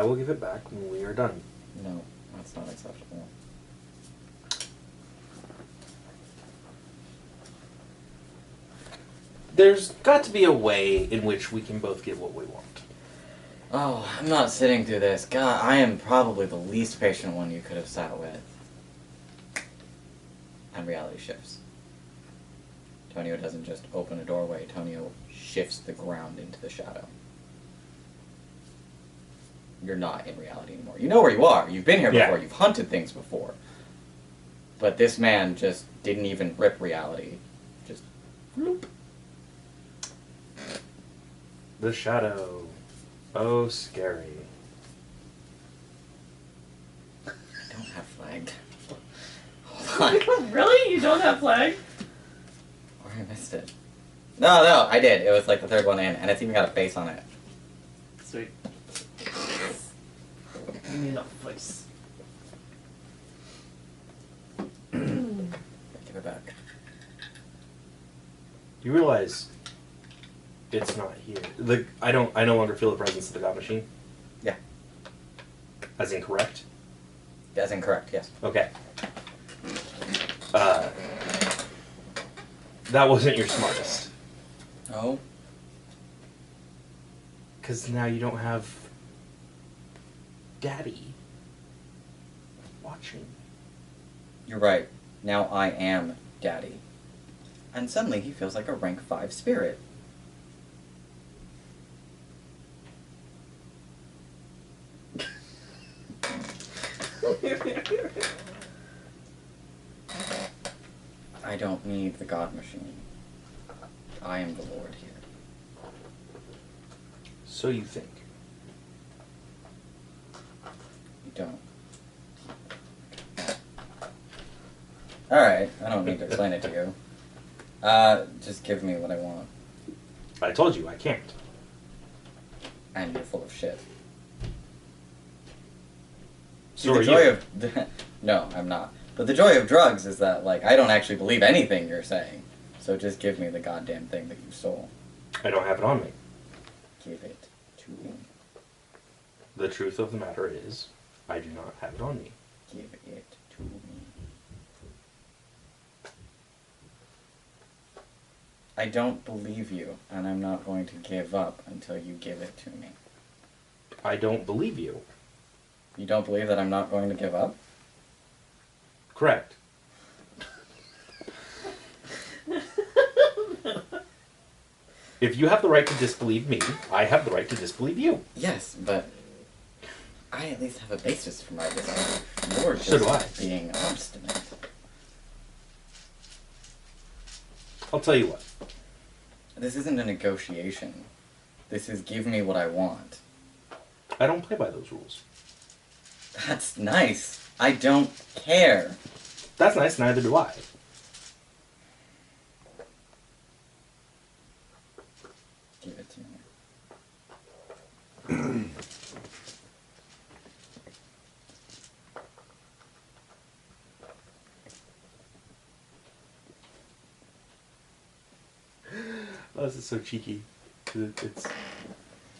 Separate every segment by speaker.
Speaker 1: I will give it back when we are done.
Speaker 2: No, that's not acceptable.
Speaker 1: There's got to be a way in which we can both get what we want.
Speaker 2: Oh, I'm not sitting through this. God, I am probably the least patient one you could have sat with. And reality shifts. Tonio doesn't just open a doorway, Tonio shifts the ground into the shadow. You're not in reality anymore. You know where you are. You've been here before.
Speaker 1: Yeah.
Speaker 2: You've hunted things before. But this man just didn't even rip reality. Just bloop.
Speaker 1: The shadow. Oh, scary.
Speaker 2: I don't have flagged. Hold on.
Speaker 3: Really? You don't have flag?
Speaker 2: Or I missed it. No, I did. It was like the third one in, and it's even got a face on it.
Speaker 3: Sweet. You need a voice.
Speaker 2: Give it back.
Speaker 1: You realize it's not here. I no longer feel the presence of the God Machine?
Speaker 2: Yeah.
Speaker 1: As in correct?
Speaker 2: That's incorrect, yes.
Speaker 1: Okay. That wasn't your smartest.
Speaker 2: Oh?
Speaker 1: Because now you don't have Daddy watching.
Speaker 2: You're right. Now I am Daddy. And suddenly he feels like a rank 5 spirit. I don't need the God Machine. I am the Lord here.
Speaker 1: So you think.
Speaker 2: You don't. Alright, I don't need to explain it to you. Just give me what I want.
Speaker 1: I told you, I can't.
Speaker 2: And you're full of shit.
Speaker 1: So
Speaker 2: See,
Speaker 1: are
Speaker 2: the joy
Speaker 1: you.
Speaker 2: of... No, I'm not. But the joy of drugs is that, like, I don't actually believe anything you're saying. So just give me the goddamn thing that you stole.
Speaker 1: I don't have it on me.
Speaker 2: Give it to me.
Speaker 1: The truth of the matter is, I do not have it on me.
Speaker 2: Give it to me. I don't believe you, and I'm not going to give up until you give it to me.
Speaker 1: I don't believe you.
Speaker 2: You don't believe that I'm not going to give up?
Speaker 1: Correct. If you have the right to disbelieve me, I have the right to disbelieve you.
Speaker 2: Yes, but I at least have a basis for my disbelief. You're just
Speaker 1: So do I.
Speaker 2: being obstinate.
Speaker 1: I'll tell you what.
Speaker 2: This isn't a negotiation. This is give me what I want.
Speaker 1: I don't play by those rules.
Speaker 2: That's nice. I don't care.
Speaker 1: That's nice, neither do I.
Speaker 2: Give it to me.
Speaker 1: Oh, this is so cheeky. It's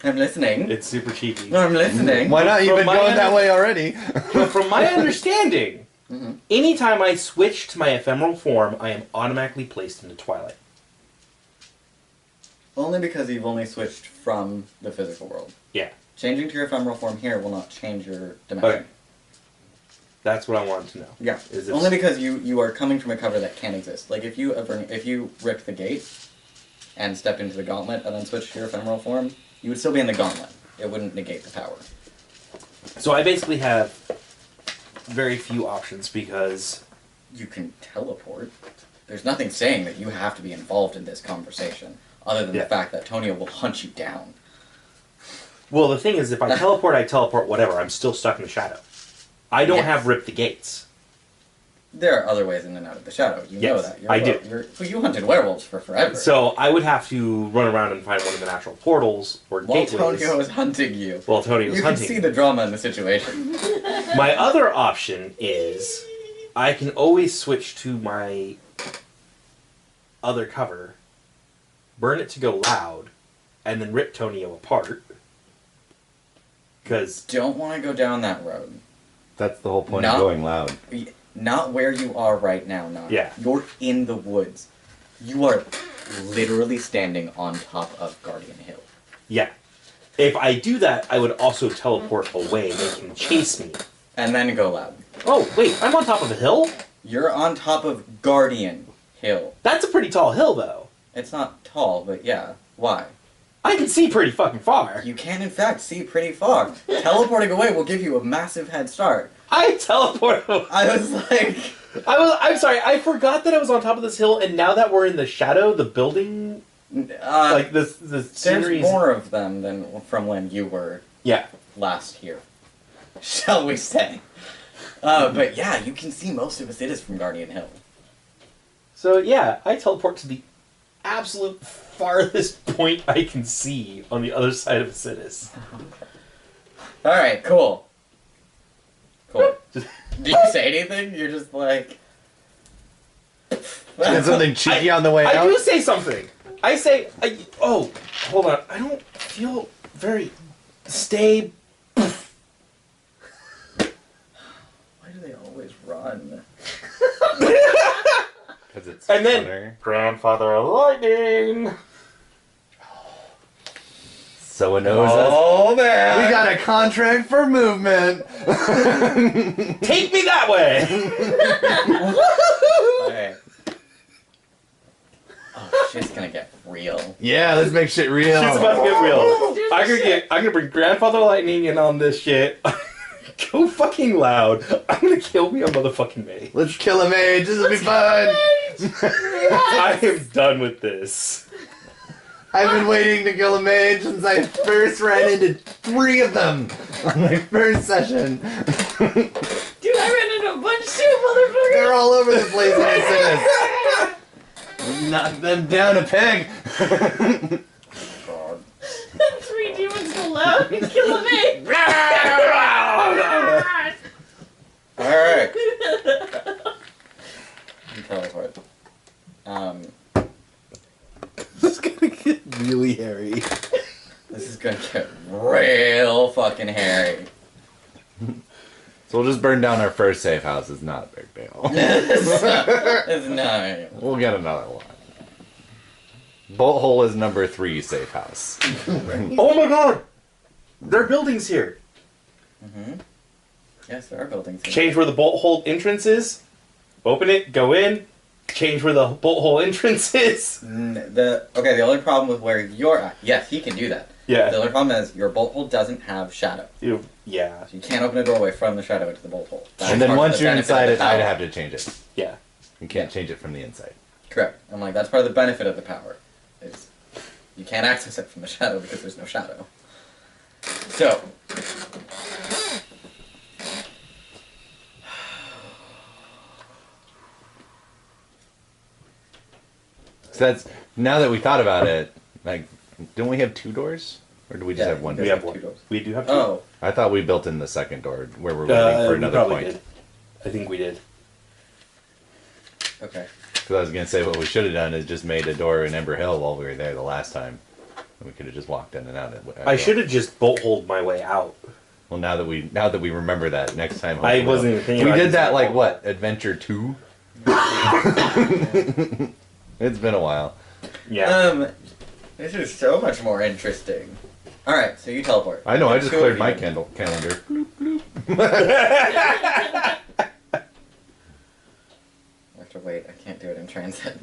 Speaker 2: I'm listening.
Speaker 1: it's super cheeky.
Speaker 2: No, I'm listening.
Speaker 4: Why not? You've
Speaker 1: From
Speaker 4: been
Speaker 1: my
Speaker 4: going that
Speaker 1: under-
Speaker 4: way already.
Speaker 1: But from my understanding,
Speaker 2: Mhm.
Speaker 1: anytime I switch to my ephemeral form, I am automatically placed into Twilight.
Speaker 2: Only because you've only switched from the physical world.
Speaker 1: Yeah.
Speaker 2: Changing to your ephemeral form here will not change your dimension.
Speaker 1: Okay. That's what I wanted to know.
Speaker 2: Yeah.
Speaker 1: Is it
Speaker 2: Only because you are coming from a cover that can't exist. Like if you ripped the gate and stepped into the gauntlet and then switched to your ephemeral form, you would still be in the gauntlet. It wouldn't negate the power.
Speaker 1: So I basically have very few options because
Speaker 2: You can teleport. There's nothing saying that you have to be involved in this conversation, other than
Speaker 1: Yeah.
Speaker 2: the fact that Tonio will hunt you down.
Speaker 1: well, the thing is, if I teleport, whatever. I'm still stuck in the shadow. I don't
Speaker 2: Yes.
Speaker 1: have rip the gates.
Speaker 2: There are other ways in and out of the shadow. You know
Speaker 1: Yes,
Speaker 2: that.
Speaker 1: I do.
Speaker 2: Well, you hunted werewolves for forever.
Speaker 1: So I would have to run around and find one of the natural portals or
Speaker 2: While
Speaker 1: gateways.
Speaker 2: Tonio is hunting you,
Speaker 1: While Tony was
Speaker 2: you can
Speaker 1: hunting.
Speaker 2: see the drama in the situation.
Speaker 1: My other option is I can always switch to my other cover, burn it to go loud, and then rip Tonio apart. Because
Speaker 2: Don't want to go down that road.
Speaker 4: That's the whole point
Speaker 2: No.
Speaker 4: of going loud.
Speaker 2: Not where you are right now, Nana.
Speaker 1: Yeah.
Speaker 2: You're in the woods. You are literally standing on top of Guardian Hill.
Speaker 1: yeah, if I do that, I would also teleport away. They can chase me.
Speaker 2: And then go loud.
Speaker 1: Oh wait, I'm on top of a hill.
Speaker 2: You're on top of Guardian Hill.
Speaker 1: That's a pretty tall hill, though.
Speaker 2: It's not tall, but yeah. Why?
Speaker 1: I can see pretty fucking far.
Speaker 2: You can, in fact, see pretty far. Teleporting away will give you a massive head start.
Speaker 1: I teleport.
Speaker 2: I was like...
Speaker 1: I'm sorry. I forgot that I was on top of this hill, and now that we're in the shadow, the building, like the
Speaker 2: There's
Speaker 1: scenery.
Speaker 2: more of them than from when you were
Speaker 1: Yeah.
Speaker 2: last here. Shall we say. But yeah, you can see most of Acidus from Guardian Hill.
Speaker 1: So yeah, I teleport to the absolute farthest point I can see on the other side of Acidus.
Speaker 2: Alright, cool. Cool.
Speaker 1: Just-
Speaker 2: Do you say anything? You're just like...
Speaker 4: And something cheeky on the way
Speaker 1: I
Speaker 4: out?
Speaker 1: do say something. I say, oh, hold on. I don't feel very stable.
Speaker 2: Why do they always run?
Speaker 4: Because it's
Speaker 1: And then-
Speaker 4: funner.
Speaker 1: Grandfather Lightning.
Speaker 4: So it knows us.
Speaker 2: Oh, man!
Speaker 4: We got a contract for movement.
Speaker 1: Take me that way.
Speaker 2: Okay. Oh, shit's gonna get real.
Speaker 4: Yeah, let's make shit real.
Speaker 1: Shit's about to get real.
Speaker 3: Dude,
Speaker 1: I'm gonna bring Grandfather Lightning in on this shit. Go fucking loud. I'm gonna kill me a motherfucking Mage.
Speaker 4: Let's kill a mage. This will be fun.
Speaker 1: I am done with this.
Speaker 4: I've been waiting to kill a mage since I first ran into 3 of them on my first session.
Speaker 3: Dude, I ran into a bunch too, motherfucker!
Speaker 4: They're all over the place in Acidus. Knock them down a peg.
Speaker 2: God.
Speaker 3: 3 demons go loud and kill me!
Speaker 2: Alright. You teleport.
Speaker 4: This is gonna get really hairy.
Speaker 2: This is gonna get real fucking hairy.
Speaker 4: So we'll just burn down our first safe house. It's not a big deal.
Speaker 2: It's not.
Speaker 4: We'll get another one. Bolt hole is number 3 safe house.
Speaker 1: Oh my god! There are buildings here.
Speaker 2: Mm-hmm. Yes, there are buildings here.
Speaker 1: Change where the bolt hole entrance is. Open it, go in. Change where the bolt hole entrance is.
Speaker 2: The only problem with where you're at, yes, he can do that.
Speaker 1: Yeah.
Speaker 2: The only problem is your bolt hole doesn't have shadow.
Speaker 1: Yeah.
Speaker 2: So you can't open a doorway from the shadow into the bolt hole. That's
Speaker 4: And then
Speaker 2: part of
Speaker 4: once
Speaker 2: the
Speaker 4: you're
Speaker 2: benefit
Speaker 4: inside
Speaker 2: of
Speaker 4: it,
Speaker 2: the
Speaker 4: I'd
Speaker 2: power.
Speaker 4: have to change it.
Speaker 1: Yeah.
Speaker 4: You can't change it from the inside.
Speaker 2: Correct. I'm like, that's part of the benefit of the power. Is you can't access it from the shadow because there's no shadow. So.
Speaker 4: So that's, now that we thought about it, like, don't we have 2 doors? Or do we just
Speaker 2: Yeah,
Speaker 4: have one
Speaker 2: we
Speaker 1: We
Speaker 4: door?
Speaker 1: have
Speaker 2: two
Speaker 1: one.
Speaker 2: doors.
Speaker 1: We do have two.
Speaker 2: Oh.
Speaker 4: I thought we built in the second door where we're waiting for
Speaker 1: We
Speaker 4: another
Speaker 1: probably
Speaker 4: point.
Speaker 1: did. I think we did.
Speaker 2: Okay.
Speaker 4: Because I was going to say what we should have done is just made a door in Ember Hill while we were there the last time. And we could have just walked in and out.
Speaker 1: I should have just bolt holed my way out.
Speaker 4: Well, now that we remember that, next time.
Speaker 1: I
Speaker 4: hopefully
Speaker 1: wasn't even thinking
Speaker 4: We
Speaker 1: about
Speaker 4: did
Speaker 1: using
Speaker 4: that
Speaker 1: the
Speaker 4: like
Speaker 1: bolt.
Speaker 4: what? Adventure 2? It's been a while.
Speaker 1: Yeah.
Speaker 2: This is so much more interesting. Alright, so you teleport.
Speaker 4: I know. I
Speaker 2: The
Speaker 4: just
Speaker 2: two of
Speaker 4: cleared
Speaker 2: you.
Speaker 4: my calendar.
Speaker 2: I have to wait. I can't do it in transit.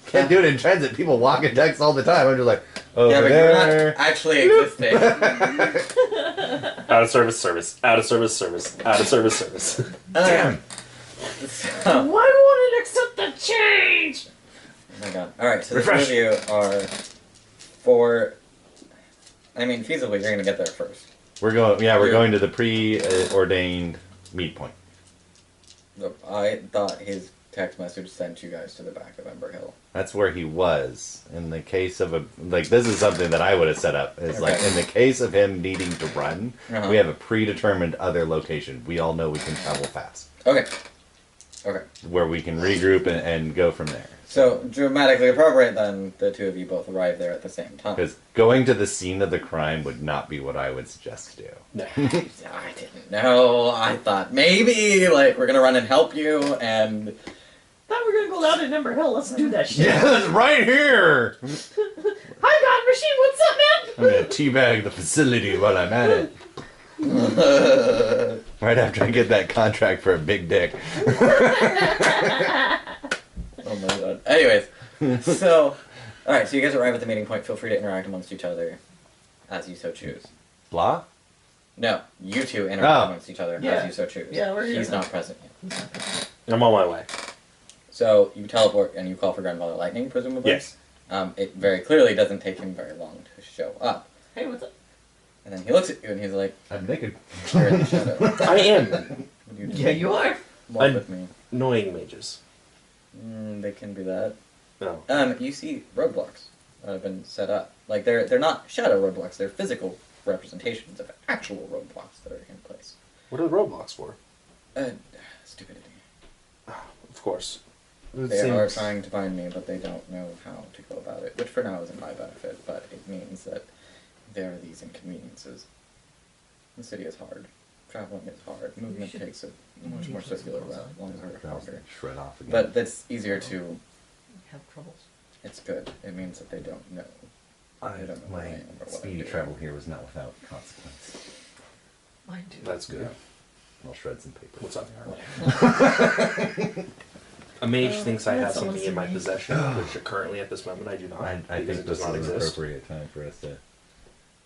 Speaker 4: Can't do it in transit. People walk in decks all the time. I'm just like, over
Speaker 2: Yeah, but you're
Speaker 4: there.
Speaker 2: not actually existing.
Speaker 1: Out of service, service. Out of service, service. Out of service, service.
Speaker 4: Damn.
Speaker 2: So,
Speaker 3: Why won't it accept the change?
Speaker 2: oh my god. Alright, so
Speaker 1: Refresh.
Speaker 2: the two of you are for... I mean, feasibly, you're gonna get there first.
Speaker 4: We're going. Yeah, we're
Speaker 2: Yeah.
Speaker 4: going to the preordained meet point.
Speaker 2: Look, I thought his text message sent you guys to the back of Ember Hill.
Speaker 4: That's where he was. In the case of this is something that I would have set up. Is like
Speaker 2: Okay.
Speaker 4: in the case of him needing to run,
Speaker 2: Uh-huh.
Speaker 4: we have a predetermined other location. We all know we can travel fast,
Speaker 2: Okay. Okay.
Speaker 4: where we can regroup and go from there.
Speaker 2: So, dramatically appropriate then, the two of you both arrive there at the same time.
Speaker 4: Because going to the scene of the crime would not be what I would suggest to do.
Speaker 1: No.
Speaker 2: I didn't know. I thought maybe, like, we're gonna run and help you, and...
Speaker 3: Thought we were gonna go down to Number Hill. Let's do that shit.
Speaker 4: Yeah, it's right here!
Speaker 3: Hi, God Machine. What's up, man?
Speaker 4: I'm gonna teabag the facility while I'm at it. Right after I get that contract for a big dick.
Speaker 2: Oh my god. Anyways, so... Alright, so you guys arrive at the meeting point. Feel free to interact amongst each other as you so choose.
Speaker 4: Blah?
Speaker 2: No, you two interact
Speaker 4: Oh.
Speaker 2: amongst each other
Speaker 3: Yeah.
Speaker 2: as you so choose.
Speaker 3: Yeah, we're here
Speaker 2: He's
Speaker 3: now.
Speaker 2: not present yet.
Speaker 1: I'm on my way.
Speaker 2: So, you teleport and you call for Grandfather Lightning, presumably?
Speaker 1: Yes.
Speaker 2: It very clearly doesn't take him very long to show up.
Speaker 3: Hey, what's up?
Speaker 2: And then he looks at you and he's like,
Speaker 4: I'm naked.
Speaker 2: you're in the shadow.
Speaker 1: I am
Speaker 2: What do you do?
Speaker 3: Yeah, you are.
Speaker 2: Walk
Speaker 1: I'm-
Speaker 2: with me.
Speaker 1: annoying mages.
Speaker 2: They can be that.
Speaker 1: No.
Speaker 2: You see roadblocks that have been set up. Like, they're not shadow roadblocks, they're physical representations of actual roadblocks that are in place.
Speaker 1: What are the roadblocks for?
Speaker 2: Stupidity.
Speaker 1: Of course. It
Speaker 2: They are
Speaker 1: seems-
Speaker 2: trying to find me, but they don't know how to go about it, which for now isn't my benefit, but it means that there are these inconveniences. The city is hard. Traveling is hard. Movement
Speaker 3: should-
Speaker 2: takes a much more circular route, longer, longer.
Speaker 4: Shred off again.
Speaker 2: But that's easier to...
Speaker 3: Have troubles.
Speaker 2: It's good. It means that they don't know. They don't know who I
Speaker 4: my
Speaker 2: am or what I
Speaker 4: speedy
Speaker 2: do.
Speaker 4: travel here was not without consequence.
Speaker 3: Mine too.
Speaker 1: That's good.
Speaker 4: I'll shred some paper.
Speaker 1: What's up? A mage thinks I have
Speaker 3: That's
Speaker 1: something in my
Speaker 3: awesome.
Speaker 1: possession, which currently at this moment I do not.
Speaker 4: I
Speaker 1: because
Speaker 4: think
Speaker 1: it does
Speaker 4: this
Speaker 1: not
Speaker 4: is an
Speaker 1: exist.
Speaker 4: appropriate time for us to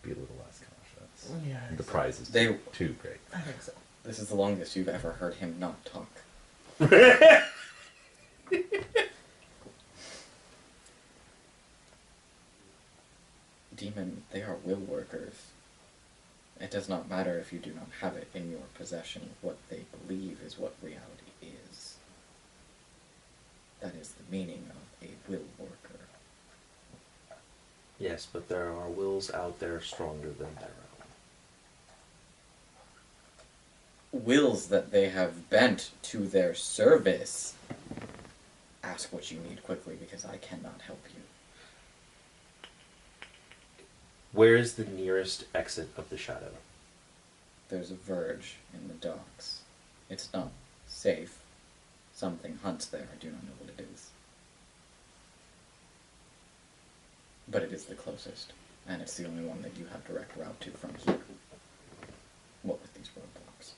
Speaker 4: be a little less cautious.
Speaker 3: Yeah, I think
Speaker 4: The
Speaker 3: so.
Speaker 4: prize is
Speaker 2: They-
Speaker 4: too great.
Speaker 3: I think so.
Speaker 2: This is the longest you've ever heard him not talk. Demon, they are will workers. It does not matter if you do not have it in your possession. What they believe is what reality is. That is the meaning of a will worker.
Speaker 1: Yes, but there are wills out there stronger than their own.
Speaker 2: Wills that they have bent to their service. Ask what you need quickly because I cannot help you.
Speaker 1: Where is the nearest exit of the shadow?
Speaker 2: There's a verge in the docks. It's not safe. Something hunts there. I do not know what it is. But it is the closest, and it's the only one that you have direct route to from here. What with these roadblocks?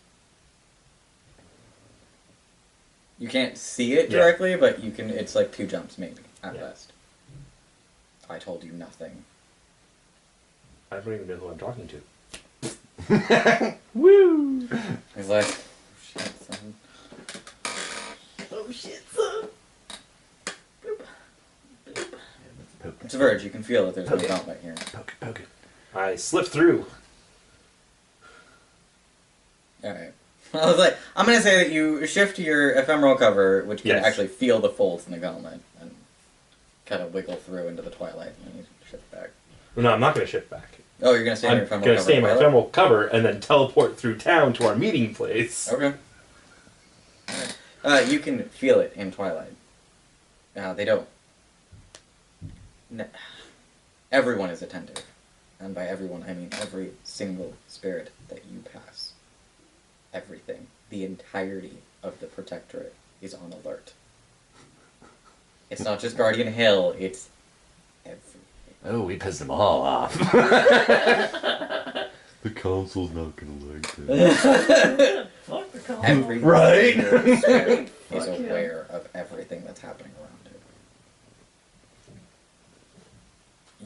Speaker 2: You can't see it
Speaker 1: Yeah.
Speaker 2: directly, but you can. It's like 2 jumps maybe at
Speaker 1: Yeah.
Speaker 2: best. I told you nothing.
Speaker 1: I don't even know who I'm talking to. Woo!
Speaker 2: He's like, oh, shit, son.
Speaker 3: Oh shit, son.
Speaker 4: Poke
Speaker 2: It's a verge. You can feel it. There's no
Speaker 1: Okay.
Speaker 2: gauntlet here.
Speaker 4: Poke it, poke it.
Speaker 1: I slipped through.
Speaker 2: Alright. I was like, I'm gonna say that you shift to your ephemeral cover, which can
Speaker 1: Yes.
Speaker 2: actually feel the folds in the gauntlet, and kind of wiggle through into the twilight, and then you shift back.
Speaker 1: No, I'm not going to shift back.
Speaker 2: Oh, you're gonna stay in
Speaker 1: I'm
Speaker 2: your ephemeral
Speaker 1: going
Speaker 2: cover.
Speaker 1: to stay in my
Speaker 2: twilight?
Speaker 1: ephemeral cover and then teleport through town to our meeting place.
Speaker 2: Okay. Alright. You can feel it in twilight. They don't. Everyone is attentive. And by everyone, I mean every single spirit that you pass. Everything. The entirety of the Protectorate is on alert. It's not just Guardian Hill, it's everything.
Speaker 4: Oh, we pissed them all off. The council's not gonna like this.
Speaker 3: Fuck the call.
Speaker 2: Every
Speaker 4: Right?
Speaker 2: single spirit is
Speaker 3: Fuck yeah.
Speaker 2: aware of everything that's happening around it.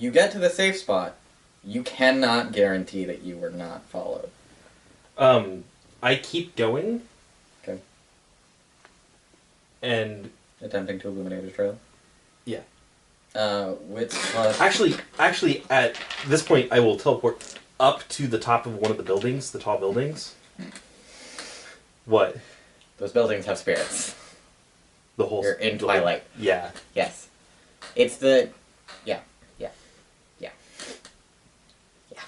Speaker 2: You get to the safe spot, you cannot guarantee that you were not followed.
Speaker 1: I keep going
Speaker 2: Okay.
Speaker 1: and
Speaker 2: Attempting to illuminate a trail.
Speaker 1: yeah.
Speaker 2: Wits plus...
Speaker 1: Actually, at this point, I will teleport up to the top of one of the buildings, the tall buildings. What?
Speaker 2: Those buildings have spirits.
Speaker 1: The whole.
Speaker 2: You're in
Speaker 1: building.
Speaker 2: twilight.
Speaker 1: Yeah.
Speaker 2: Yes. It's the... Yeah. Yeah. Yeah. Yeah.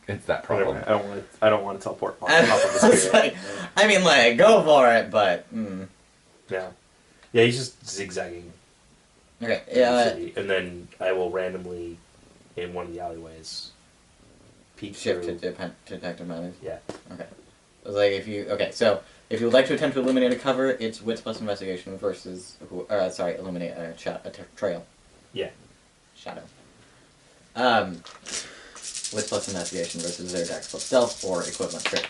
Speaker 4: It's that
Speaker 1: Whatever.
Speaker 4: problem.
Speaker 1: I don't want to teleport on top of the
Speaker 2: It's
Speaker 1: spirit.
Speaker 2: like, I mean, like, go for it, but...
Speaker 1: Yeah. Yeah, he's just zigzagging.
Speaker 2: Okay.
Speaker 1: in the
Speaker 2: Yeah.
Speaker 1: city, and then I will randomly, in one of the alleyways, peek
Speaker 2: Shift
Speaker 1: through.
Speaker 2: to detective matters.
Speaker 1: Yeah.
Speaker 2: Okay. It was like so if you would like to attempt to illuminate a cover, it's wits plus investigation versus illuminate a trail.
Speaker 1: Yeah.
Speaker 2: Shadow. Wits plus investigation versus their dex plus stealth or equivalent traits.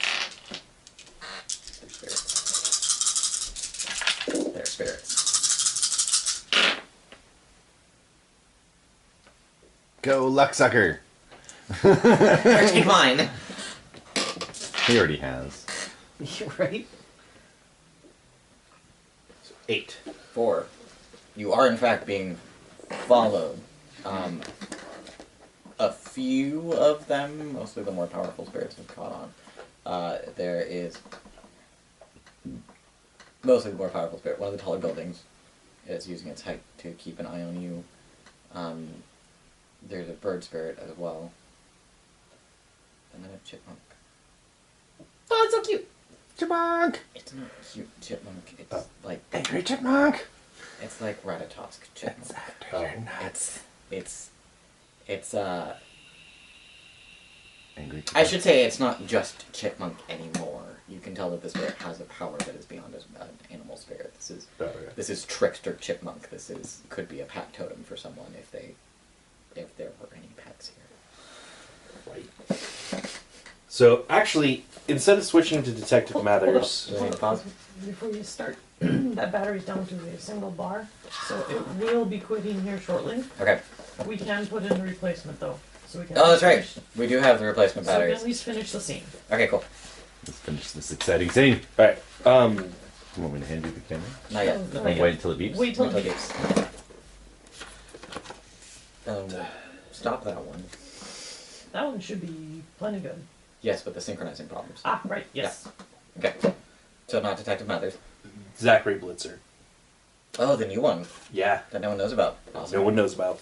Speaker 2: They're spirits.
Speaker 4: Go, Lucksucker!
Speaker 2: Take mine.
Speaker 4: He already has.
Speaker 1: Right? So 8.
Speaker 2: 4. You are in fact being followed. A few of them, mostly the more powerful spirits, have caught on. There is mostly the more powerful spirit. One of the taller buildings is using its height to keep an eye on you. There's a bird spirit as well. And then a chipmunk.
Speaker 3: Oh, it's so cute.
Speaker 4: Chipmunk!
Speaker 2: It's not a cute chipmunk. It's like
Speaker 4: Angry chipmunk!
Speaker 2: it's like Ratatosk chipmunk.
Speaker 1: Oh.
Speaker 2: It's
Speaker 4: Angry chipmunk.
Speaker 2: I should say it's not just chipmunk anymore. You can tell that the spirit has a power that is beyond an animal spirit. This is trickster chipmunk. Could be a pet totem for someone if there were any pets here.
Speaker 1: Right. So, actually, instead of switching to Detective Matters...
Speaker 2: Do I need to pause?
Speaker 3: Before you start, that battery's down to a single bar, so it will be quitting here shortly.
Speaker 2: Okay.
Speaker 3: We can put in a replacement though, so we can.
Speaker 2: Oh, that's right. We do have the replacement
Speaker 3: So we can
Speaker 2: batteries.
Speaker 3: at least finish the scene.
Speaker 2: Okay, cool.
Speaker 4: Let's finish this exciting scene.
Speaker 1: Alright,
Speaker 4: You want me to hand you the camera?
Speaker 2: Not yet.
Speaker 3: No,
Speaker 4: And wait until it beeps?
Speaker 3: Wait till
Speaker 2: Wait
Speaker 3: it
Speaker 2: till
Speaker 3: beeps.
Speaker 2: Stop that one.
Speaker 3: That one should be plenty good.
Speaker 2: Yes, but the synchronizing problems.
Speaker 3: Ah, right. Yes.
Speaker 2: Okay. So not Detective Mathers.
Speaker 1: Zachary Blitzer.
Speaker 2: Oh, the new one
Speaker 1: Yeah,
Speaker 2: that no one knows about. Awesome.
Speaker 1: no one knows about.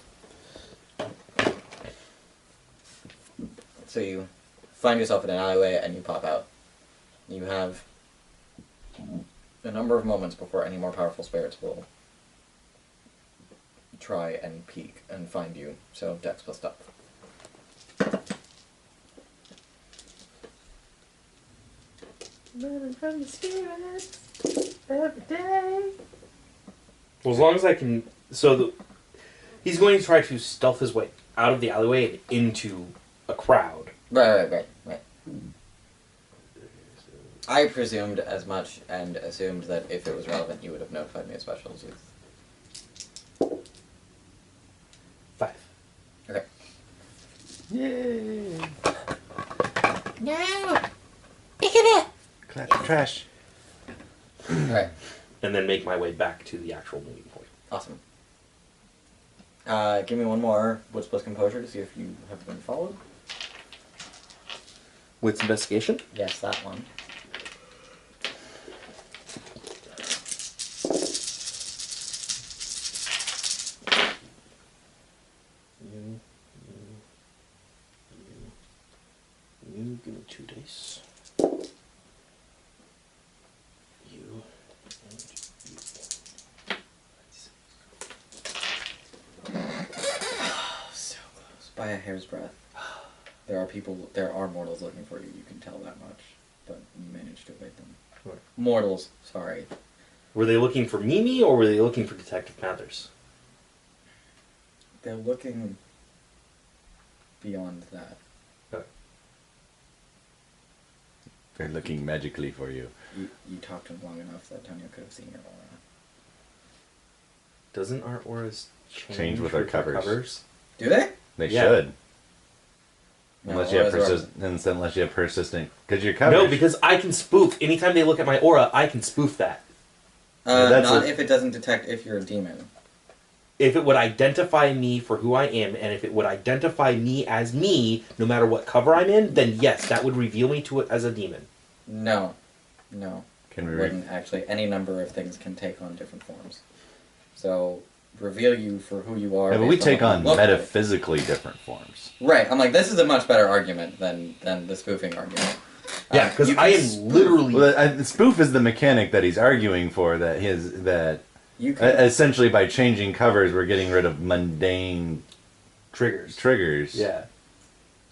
Speaker 2: So you find yourself in an alleyway and you pop out. You have a number of moments before any more powerful spirits will try and peek and find you. So dex plus stuff.
Speaker 3: Running from the spirits every day.
Speaker 1: Well, as long as I can... he's going to try to stealth his way out of the alleyway and into a crowd.
Speaker 2: Right. I presumed as much and assumed that if it was relevant, you would have notified me of specials.
Speaker 1: 5.
Speaker 2: Okay.
Speaker 4: Yay!
Speaker 3: No!
Speaker 2: Pick it up!
Speaker 4: Collect the trash.
Speaker 2: Alright,
Speaker 1: And then make my way back to the actual meeting point.
Speaker 2: awesome. Give me one more Wits plus Composure to see if you have been followed.
Speaker 1: Wits investigation?
Speaker 2: Yes, that one.
Speaker 1: You give me 2 dice. You and you.
Speaker 2: So close. By a hair's breadth. There are mortals looking for you, you can tell that much. But you managed to evade them.
Speaker 1: Right.
Speaker 2: Mortals, sorry.
Speaker 1: Were they looking for Mimi or were they looking for Detective Mathers?
Speaker 2: They're looking beyond that.
Speaker 4: They're looking magically for you.
Speaker 2: You talked to him long enough that Tanya could have seen your aura.
Speaker 1: Doesn't our auras
Speaker 4: Change with our covers.
Speaker 2: Do they?
Speaker 4: They
Speaker 1: Yeah.
Speaker 4: should.
Speaker 2: No,
Speaker 4: Unless you have
Speaker 2: auras are-
Speaker 4: unless you have persistent, because you're covered.
Speaker 1: No, because I can spoof. Anytime they look at my aura, I can spoof that.
Speaker 4: that's
Speaker 2: not
Speaker 4: a-
Speaker 2: if it doesn't detect if you're a demon.
Speaker 1: If it would identify me for who I am, and if it would identify me as me, no matter what cover I'm in, then yes, that would reveal me to it as a demon.
Speaker 2: No.
Speaker 4: Can we
Speaker 2: Wouldn't actually. Any number of things can take on different forms. So, reveal you for who you are.
Speaker 4: Yeah, but we
Speaker 2: based
Speaker 4: take
Speaker 2: what
Speaker 4: on
Speaker 2: you look like.
Speaker 4: metaphysically different forms.
Speaker 2: Right, I'm like, this is a much better argument than the spoofing argument.
Speaker 1: Yeah, because
Speaker 2: you
Speaker 1: I
Speaker 2: can
Speaker 1: am
Speaker 2: spoof-
Speaker 1: literally...
Speaker 4: Well, spoof is the mechanic that he's arguing for. That
Speaker 2: You can.
Speaker 4: Essentially, by changing covers, we're getting rid of mundane
Speaker 1: triggers.
Speaker 4: triggers.
Speaker 1: Yeah.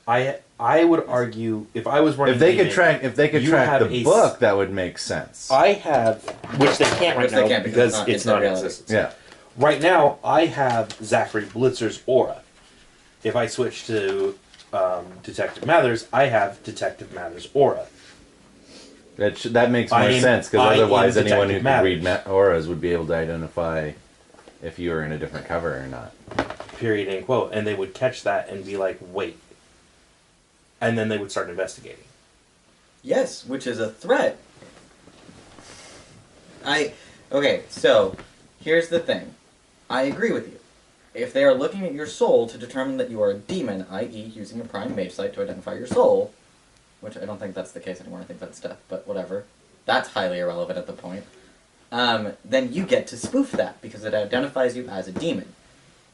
Speaker 1: I would argue if I was running
Speaker 4: If they could
Speaker 1: gaming,
Speaker 4: track
Speaker 1: you have
Speaker 4: the
Speaker 1: a
Speaker 4: book, that would make sense.
Speaker 1: I have, which they can't right
Speaker 2: Which they
Speaker 1: now
Speaker 2: can't
Speaker 1: because
Speaker 2: because
Speaker 1: it's
Speaker 2: not
Speaker 1: not in
Speaker 2: reality.
Speaker 1: existence.
Speaker 4: Yeah.
Speaker 1: Right now, I have Zachary Blitzer's aura. If I switch to Detective Mathers, I have Detective Mathers' aura.
Speaker 4: That makes more sense, because otherwise anyone who can read auras would be able to identify if you were in a different cover or not.
Speaker 1: Period, end quote. And they would catch that and be like, wait. And then they would start investigating.
Speaker 2: Yes, which is a threat. Okay, so here's the thing. I agree with you. If they are looking at your soul to determine that you are a demon, i.e. using a prime mage sight to identify your soul, which I don't think that's the case anymore, I think that's death, but whatever. That's highly irrelevant at the point. Then you get to spoof that, because it identifies you as a demon.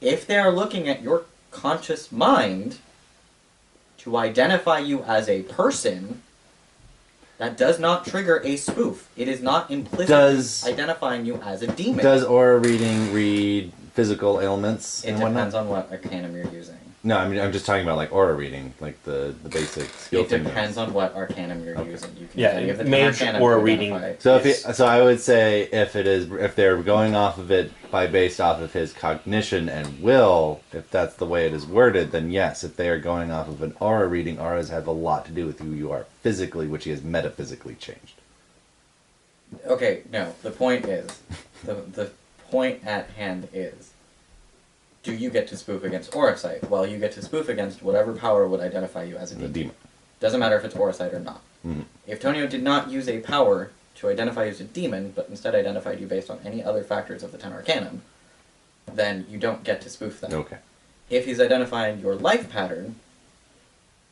Speaker 2: If they are looking at your conscious mind to identify you as a person, that does not trigger a spoof. It is not implicitly identifying you as a demon.
Speaker 4: Does aura reading read physical ailments?
Speaker 2: It depends on what arcanum you're using.
Speaker 4: No, I mean I'm just talking about like aura reading, like the basic skill.
Speaker 2: It depends on what arcanum you're using. You can
Speaker 1: Yeah,
Speaker 2: any of the
Speaker 1: mage
Speaker 2: arcanum
Speaker 1: aura
Speaker 2: to
Speaker 1: reading.
Speaker 2: identify.
Speaker 4: So I would say if they're going off of it based off of his cognition and will, if that's the way it is worded, then yes. If they are going off of an aura reading, auras have a lot to do with who you are physically, which he has metaphysically changed.
Speaker 2: Okay, no. The point is, the point at hand is, do you get to spoof against aura sight? Well, you get to spoof against whatever power would identify you as a demon.
Speaker 4: demon.
Speaker 2: Doesn't matter if it's aura sight or not.
Speaker 4: Mm-hmm.
Speaker 2: If Tonio did not use a power to identify you as a demon, but instead identified you based on any other factors of the Ten Arcanum, then you don't get to spoof that.
Speaker 4: Okay.
Speaker 2: If he's identifying your life pattern,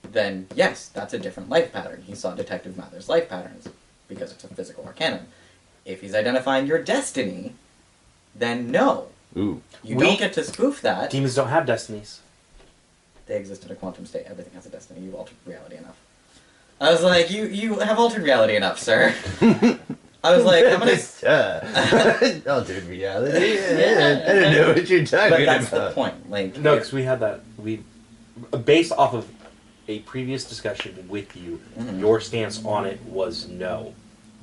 Speaker 2: then yes, that's a different life pattern. He saw Detective Mather's life patterns, because it's a physical arcanum. If he's identifying your destiny, then no.
Speaker 4: Ooh.
Speaker 2: You don't get to spoof that.
Speaker 1: Demons don't have destinies.
Speaker 2: They exist in a quantum state. Everything has a destiny. You've altered reality enough. I was like, you have altered reality enough, sir. I was like, I'm gonna...
Speaker 4: Altered reality? I don't know what you're talking about.
Speaker 2: But that's the point. Like,
Speaker 1: No, because we had that. Based off of a previous discussion with you, your stance on it was no.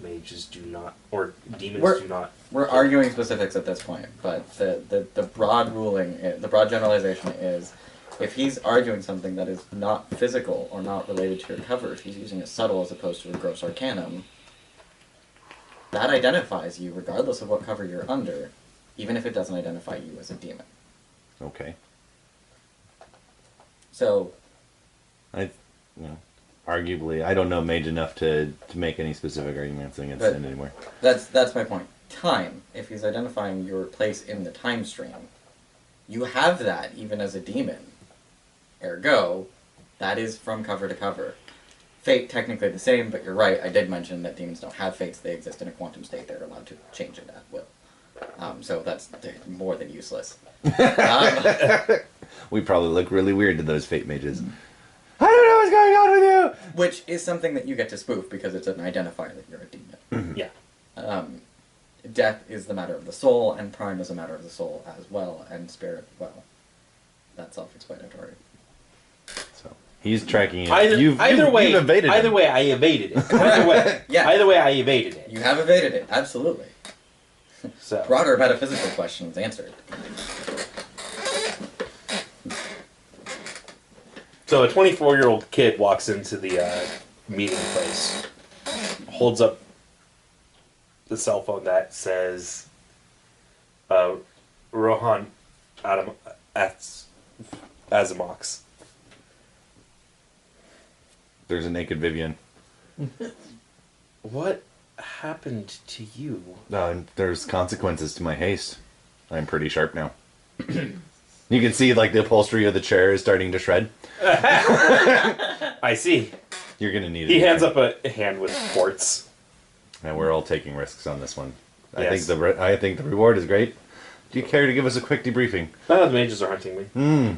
Speaker 1: Mages do not, or demons do not.
Speaker 2: We're arguing specifics at this point, but the broad ruling, the broad generalization is, if he's arguing something that is not physical or not related to your cover, if he's using a subtle as opposed to a gross arcanum, that identifies you regardless of what cover you're under, even if it doesn't identify you as a demon.
Speaker 4: Okay.
Speaker 2: So...
Speaker 4: arguably, I don't know Mage enough to make any specific arguments against it anymore.
Speaker 2: That's my point. Time. If he's identifying your place in the time stream, you have that even as a demon. Ergo, that is from cover to cover. Fate, technically the same, but you're right, I did mention that demons don't have fates, they exist in a quantum state, they're allowed to change it at will. So that's more than useless.
Speaker 4: We probably look really weird to those fate mages. I don't know what's going on with you!
Speaker 2: Which is something that you get to spoof because it's an identifier that you're a demon.
Speaker 1: Yeah.
Speaker 2: Death is the matter of the soul, and Prime is a matter of the soul as well, and Spirit, well, that's self-explanatory.
Speaker 4: So he's tracking it.
Speaker 1: Either way,
Speaker 4: you've evaded
Speaker 1: either
Speaker 4: him.
Speaker 1: way, I evaded it. Either way,
Speaker 2: Yeah.
Speaker 1: Either way, I evaded it.
Speaker 2: You have evaded it, absolutely.
Speaker 1: So
Speaker 2: Broader metaphysical questions answered.
Speaker 1: So a 24-year-old kid walks into the meeting place, holds up the cell phone that says Rohan Azimox.
Speaker 4: There's a naked Vivian.
Speaker 1: What happened to you?
Speaker 4: There's consequences to my haste. I'm pretty sharp now. You can see like the upholstery of the chair is starting to shred.
Speaker 1: I see.
Speaker 4: You're gonna need it.
Speaker 1: He hands up a hand with quartz.
Speaker 4: And we're all taking risks on this one.
Speaker 1: Yes.
Speaker 4: I think the reward is great. Do you care to give us a quick debriefing?
Speaker 1: None of the mages are hunting me.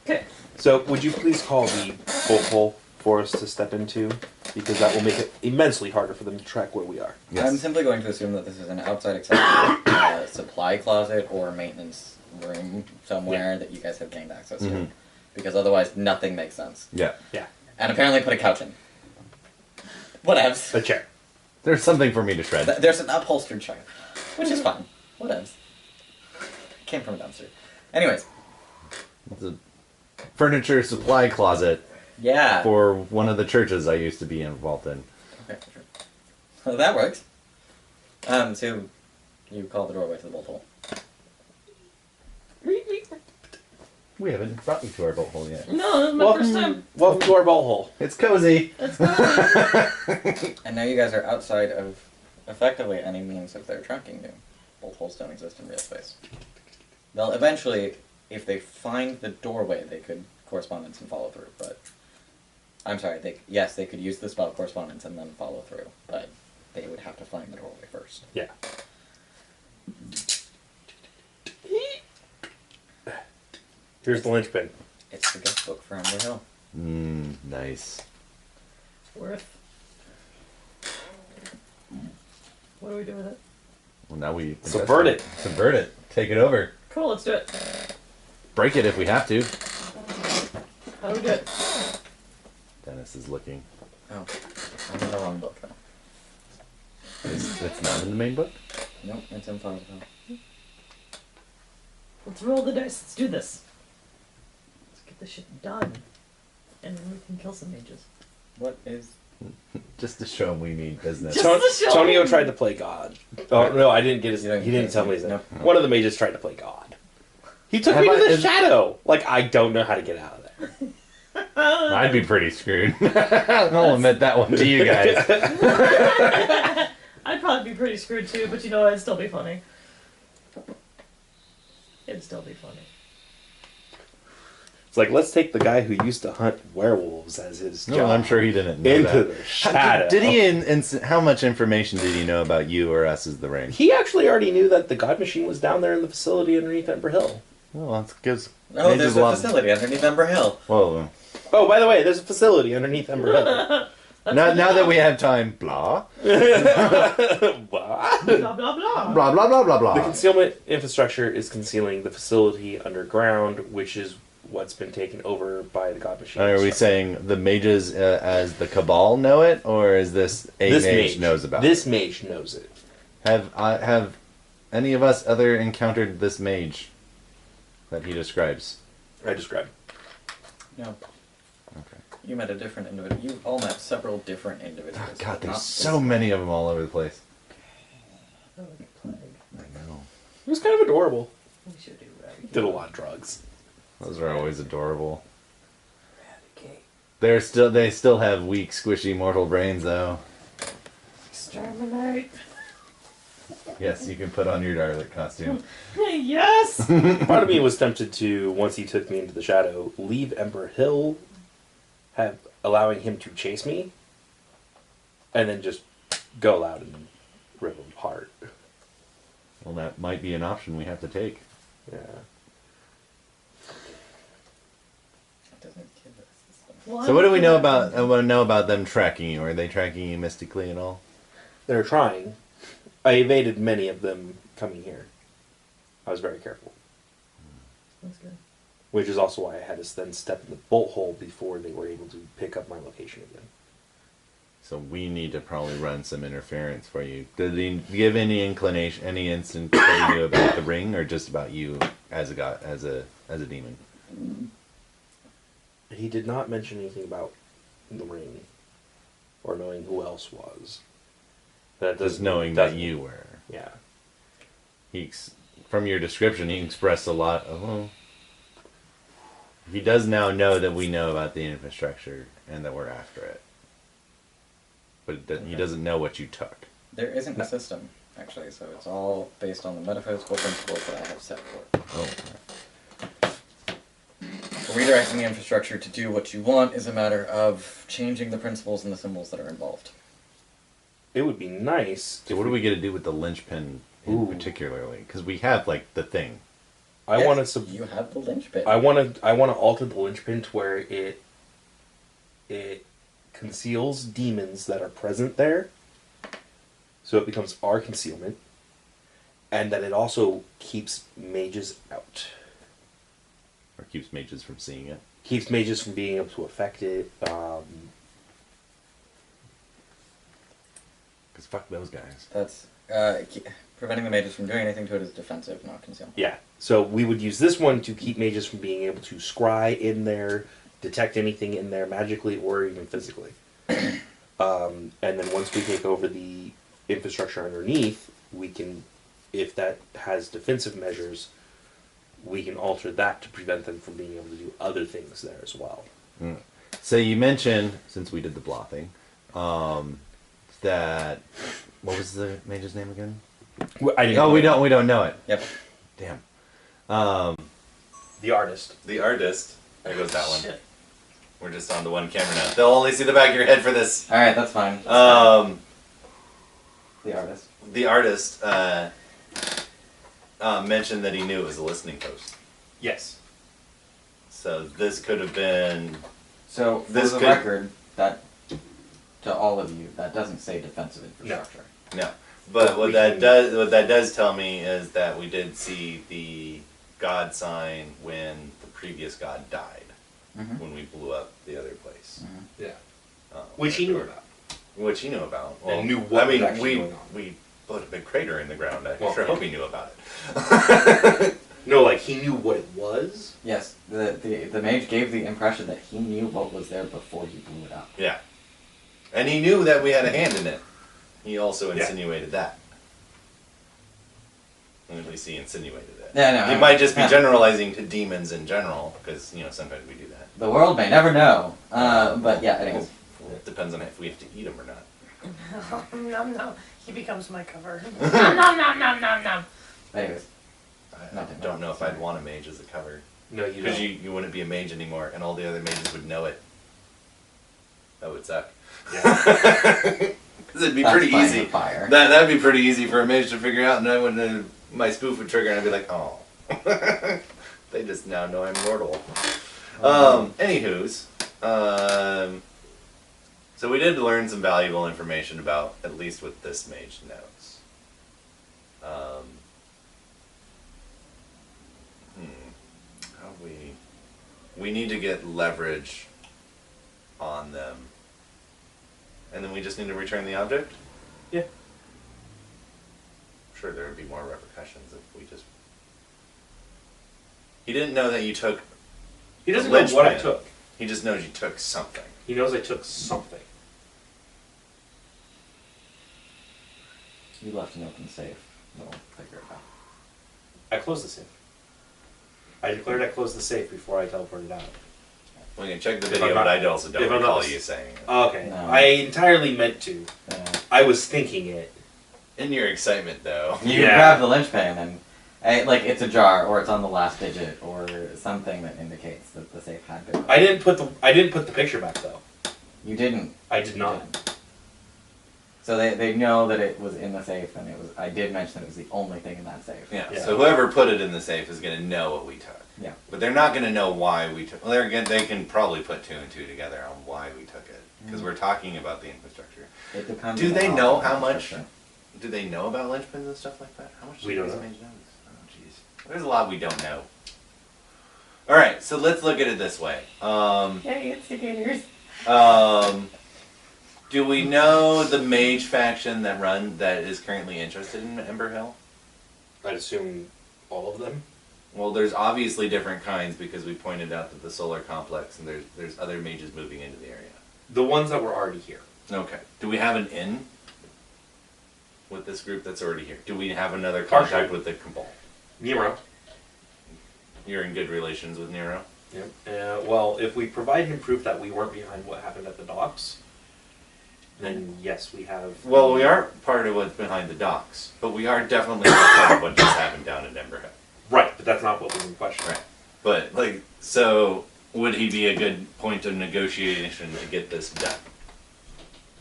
Speaker 3: Okay.
Speaker 1: So, would you please call the vocal for us to step into? because that will make it immensely harder for them to track where we are.
Speaker 4: Yes.
Speaker 2: I'm simply going to assume that this is an outside accessible supply closet or maintenance room somewhere that you guys have gained access to.
Speaker 4: Mhm.
Speaker 2: Because otherwise, nothing makes sense.
Speaker 4: Yeah.
Speaker 1: Yeah.
Speaker 2: And apparently put a couch in. Whatevs.
Speaker 1: A chair.
Speaker 4: There's something for me to shred.
Speaker 2: There's an upholstered chair, which is fine. Whatevs. Came from a dumpster. Anyways,
Speaker 4: It's a furniture supply closet
Speaker 2: yeah.
Speaker 4: for one of the churches I used to be involved in.
Speaker 2: Okay, sure. Well, that works. So you call the doorway to the bolt hole.
Speaker 4: We haven't brought you to our boat hole yet.
Speaker 3: No, this is my first time.
Speaker 1: Welcome to our bolt hole.
Speaker 4: It's cozy.
Speaker 3: That's fine.
Speaker 2: And now you guys are outside of effectively any means of their tracking you. Bolt holes don't exist in real space. They'll eventually, if they find the doorway, they could correspondence and follow through, but... I'm sorry, they could use the spell correspondence and then follow through, but they would have to find the doorway first.
Speaker 1: Yeah. Here's the linchpin.
Speaker 2: It's the guest book for Ember Hill.
Speaker 4: Nice.
Speaker 3: Worth. What do we do with it?
Speaker 4: Well, now we
Speaker 1: Subvert it.
Speaker 4: Subvert it. Take it over.
Speaker 3: Cool, let's do it.
Speaker 4: Break it if we have to.
Speaker 3: How do we do it?
Speaker 4: Dennis is looking.
Speaker 2: Oh, I'm in the wrong book though.
Speaker 4: It's not in the main book?
Speaker 2: Nope, it's in Files though.
Speaker 3: Let's roll the dice. Let's do this. Let's get this shit done. And then we can kill some mages.
Speaker 2: What is...
Speaker 4: Just to show him we mean business.
Speaker 3: Just
Speaker 1: Ton-
Speaker 3: to show
Speaker 1: Tonio
Speaker 3: him.
Speaker 1: tried to play God. Oh, no, I didn't get his...
Speaker 2: You don't
Speaker 1: He didn't
Speaker 2: get
Speaker 1: tell me
Speaker 2: his
Speaker 1: his name.
Speaker 2: name.
Speaker 1: One of the mages tried to play God. He took
Speaker 4: Have
Speaker 1: me to
Speaker 4: I-
Speaker 1: the
Speaker 4: is-
Speaker 1: shadow. Like, I don't know how to get out of there.
Speaker 4: I'd be pretty screwed. I'll admit that one to you guys.
Speaker 3: I'd probably be pretty screwed too, but you know, it'd still be funny. It'd still be funny.
Speaker 1: It's like, let's take the guy who used to hunt werewolves as his job.
Speaker 4: No, I'm sure he didn't know
Speaker 1: Into
Speaker 4: that.
Speaker 1: the shadow.
Speaker 4: Did he? How much information did he know about you or us as the ring?
Speaker 1: He actually already knew that the God Machine was down there in the facility underneath Ember Hill.
Speaker 4: Well, that's gives.
Speaker 2: Oh,
Speaker 4: mages
Speaker 2: there's
Speaker 4: a
Speaker 2: a
Speaker 4: lot-
Speaker 2: facility underneath Ember Hill.
Speaker 4: Well,
Speaker 1: Oh, by the way, there's a facility underneath Ember Hill.
Speaker 4: now that we have time, blah
Speaker 1: What?
Speaker 3: Blah blah blah.
Speaker 4: blah blah blah blah
Speaker 1: The
Speaker 4: blah.
Speaker 1: concealment infrastructure is concealing the facility underground, which is what's been taken over by the God Machine.
Speaker 4: Are we saying the mages as the Cabal know it, or is this
Speaker 1: this
Speaker 4: mage knows about
Speaker 1: this mage knows it?
Speaker 4: it? Have any of us other encountered this mage that he describes?
Speaker 1: I described.
Speaker 2: No.
Speaker 4: Okay.
Speaker 2: You met a different individual. You all met several different individuals.
Speaker 4: Oh, God,
Speaker 2: but
Speaker 4: there's
Speaker 2: not
Speaker 4: so
Speaker 2: this-
Speaker 4: many of them all over the place.
Speaker 3: Oh, like a plague.
Speaker 4: I know.
Speaker 1: It was kind of adorable.
Speaker 3: We should do eradicate.
Speaker 1: Did a lot of drugs.
Speaker 4: Those are always adorable.
Speaker 3: Eradicate.
Speaker 4: They still have weak, squishy, mortal brains, though.
Speaker 3: Exterminate.
Speaker 4: Yes, you can put on your Darlic costume.
Speaker 3: Yes!
Speaker 1: Part of me was tempted to, once he took me into the shadow, leave Ember Hill, allowing him to chase me, and then just go out and rip him apart.
Speaker 4: Well, that might be an option we have to take.
Speaker 1: Yeah.
Speaker 2: It doesn't give us this one.
Speaker 3: Well,
Speaker 4: So, what do we know
Speaker 3: I'm
Speaker 4: about? I want to know about them tracking you. Are they tracking you mystically at all?
Speaker 1: They're trying. I evaded many of them coming here. I was very careful.
Speaker 3: That's good.
Speaker 1: Which is also why I had to then step in the bolt hole before they were able to pick up my location again.
Speaker 4: So we need to probably run some interference for you. Did he give any inclination, any instant that he knew about the ring, or just about you as a god, as a demon?
Speaker 1: He did not mention anything about the ring or knowing who else was. That
Speaker 4: Just knowing
Speaker 1: doesn't-
Speaker 4: that you were.
Speaker 1: Yeah.
Speaker 4: From your description, he expressed a lot of. Well, he does now know that we know about the infrastructure and that we're after it, but he doesn't know what you took.
Speaker 2: There isn't a system, actually, so it's all based on the metaphysical principles that I have set forth.
Speaker 4: Oh,
Speaker 2: Redirecting the infrastructure to do what you want is a matter of changing the principles and the symbols that are involved.
Speaker 1: It would be nice.
Speaker 4: so what do we get to do with the linchpin
Speaker 1: Ooh.
Speaker 4: particularly? Because we have like the thing.
Speaker 1: I
Speaker 2: Yes,
Speaker 1: want to.
Speaker 2: You have the linchpin.
Speaker 1: I want to alter the linchpin to where it conceals demons that are present there, so it becomes our concealment, and that it also keeps mages out.
Speaker 4: Or keeps mages from seeing it.
Speaker 1: Keeps mages from being able to affect it.
Speaker 4: Because fuck those guys.
Speaker 2: That's preventing the mages from doing anything to it is defensive, not concealment.
Speaker 1: Yeah, so we would use this one to keep mages from being able to scry in there, detect anything in there magically or even physically. And then once we take over the infrastructure underneath, we can, if that has defensive measures, we can alter that to prevent them from being able to do other things there as well.
Speaker 4: So you mentioned, since we did the blah thing, that what was the mage's name again?
Speaker 1: We
Speaker 4: don't know it.
Speaker 2: Yep.
Speaker 4: Damn.
Speaker 1: The artist.
Speaker 4: The artist. There goes that one.
Speaker 3: Shit.
Speaker 4: We're just on the one camera now. They'll only see the back of your head for this.
Speaker 2: All right, that's fine. The artist.
Speaker 4: The artist mentioned that he knew it was a listening post.
Speaker 1: Yes.
Speaker 4: So this could have been.
Speaker 2: So for
Speaker 4: This
Speaker 2: the
Speaker 4: could-
Speaker 2: record, that to all of you, that doesn't say defensive infrastructure.
Speaker 4: No. But what that does tell me is that we did see the god sign when the previous god died.
Speaker 2: Mhm.
Speaker 4: When we blew up the other place.
Speaker 1: Yeah.
Speaker 4: Um,
Speaker 1: Which he knew about.
Speaker 4: Which he knew about.
Speaker 1: And knew what
Speaker 4: I mean,
Speaker 1: was actually
Speaker 4: we
Speaker 1: going on.
Speaker 4: we put a big crater in the ground. I
Speaker 1: Well,
Speaker 4: sure
Speaker 1: yeah.
Speaker 4: hope he knew about it.
Speaker 1: No, like he knew what it was.
Speaker 2: Yes, the mage gave the impression that he knew what was there before he blew it up.
Speaker 4: Yeah. And he knew that we had a hand in it. He also
Speaker 1: Yeah.
Speaker 4: insinuated that. At least he insinuated it.
Speaker 2: Yeah, no,
Speaker 4: He
Speaker 2: I-
Speaker 4: might just be
Speaker 2: yeah.
Speaker 4: generalizing to demons in general, because, sometimes we do that.
Speaker 2: The world may never know. But yeah, anyways.
Speaker 4: Well, it depends on if we have to eat them or not.
Speaker 3: Nom nom. He becomes my cover. Nom nom nom nom nom nom.
Speaker 2: Anyways.
Speaker 4: I
Speaker 2: Nothing.
Speaker 4: don't know if I'd want a mage as a cover.
Speaker 1: No, you
Speaker 4: Because
Speaker 1: don't.
Speaker 4: you wouldn't be a mage anymore, and all the other mages would know it. That would suck.
Speaker 1: Yeah.
Speaker 4: Because it'd be
Speaker 2: That's
Speaker 4: pretty
Speaker 2: playing
Speaker 4: easy.
Speaker 2: with fire.
Speaker 4: That'd be pretty easy for a mage to figure out, and I would my spoof would trigger, and I'd be like, oh, they just now know I'm mortal. Anywho's, so we did learn some valuable information about at least what this mage knows. How we need to get leverage on them. And then we just need to return the object?
Speaker 1: Yeah.
Speaker 4: I'm sure there would be more repercussions if we just... He didn't know that you took...
Speaker 1: He doesn't
Speaker 4: the
Speaker 1: know what I
Speaker 4: linchpin.
Speaker 1: took.
Speaker 4: He just knows you took something.
Speaker 1: He knows I took something.
Speaker 2: You left an open safe. We'll figure it out.
Speaker 1: I closed the safe. I declared I closed the safe before I teleported out.
Speaker 4: We can check the
Speaker 1: If
Speaker 4: video,
Speaker 1: I'm not-
Speaker 4: but I also don't
Speaker 1: if I'm not
Speaker 4: recall
Speaker 1: mis-
Speaker 4: you saying it.
Speaker 1: Okay.
Speaker 2: No.
Speaker 1: I entirely meant to. I was thinking it.
Speaker 4: In your excitement, though.
Speaker 2: You
Speaker 1: Yeah.
Speaker 2: grab the linchpin and, like, it's ajar, or it's on the last digit, or something that indicates that the safe had been.
Speaker 1: I didn't put the picture back though.
Speaker 2: You didn't.
Speaker 1: I did
Speaker 2: You
Speaker 1: not.
Speaker 2: didn't. So they know that it was in the safe, and it was. I did mention that it was the only thing in that safe.
Speaker 4: Yeah.
Speaker 1: Yeah.
Speaker 4: So whoever put it in the safe is going to know what we took.
Speaker 2: Yeah.
Speaker 4: But they're not going to know why we took. Well, they can probably put two and two together on why we took it, because we're talking about the infrastructure.
Speaker 2: It depends.
Speaker 4: Do they
Speaker 2: on
Speaker 4: know
Speaker 2: the
Speaker 4: how much?
Speaker 2: infrastructure.
Speaker 4: Do they know about linchpins and stuff like that? How much
Speaker 1: We
Speaker 4: do
Speaker 1: don't
Speaker 4: these
Speaker 1: know.
Speaker 4: mages know? Oh, jeez. There's a lot we don't know. All right, so let's look at it this way.
Speaker 3: Yay, instigators.
Speaker 4: Do we know the mage faction that is currently interested in Ember Hill?
Speaker 1: I'd assume all of them.
Speaker 4: Well, there's obviously different kinds because we pointed out that the solar complex and there's other mages moving into the area.
Speaker 1: The ones that were already here.
Speaker 4: Okay. Do we have an in with this group that's already here? Do we have another
Speaker 1: Partially.
Speaker 4: contact with the Cabal?
Speaker 1: Nero.
Speaker 4: You're in good relations with Nero?
Speaker 1: Yep. Well, if we provide him proof that we weren't behind what happened at the docks, then yes, we have.
Speaker 4: Well, we aren't part of what's behind the docks, but we are definitely part of what just happened down in Ember Hill.
Speaker 1: Right, but that's not what was in question.
Speaker 4: Right. But, so would he be a good point of negotiation to get this done?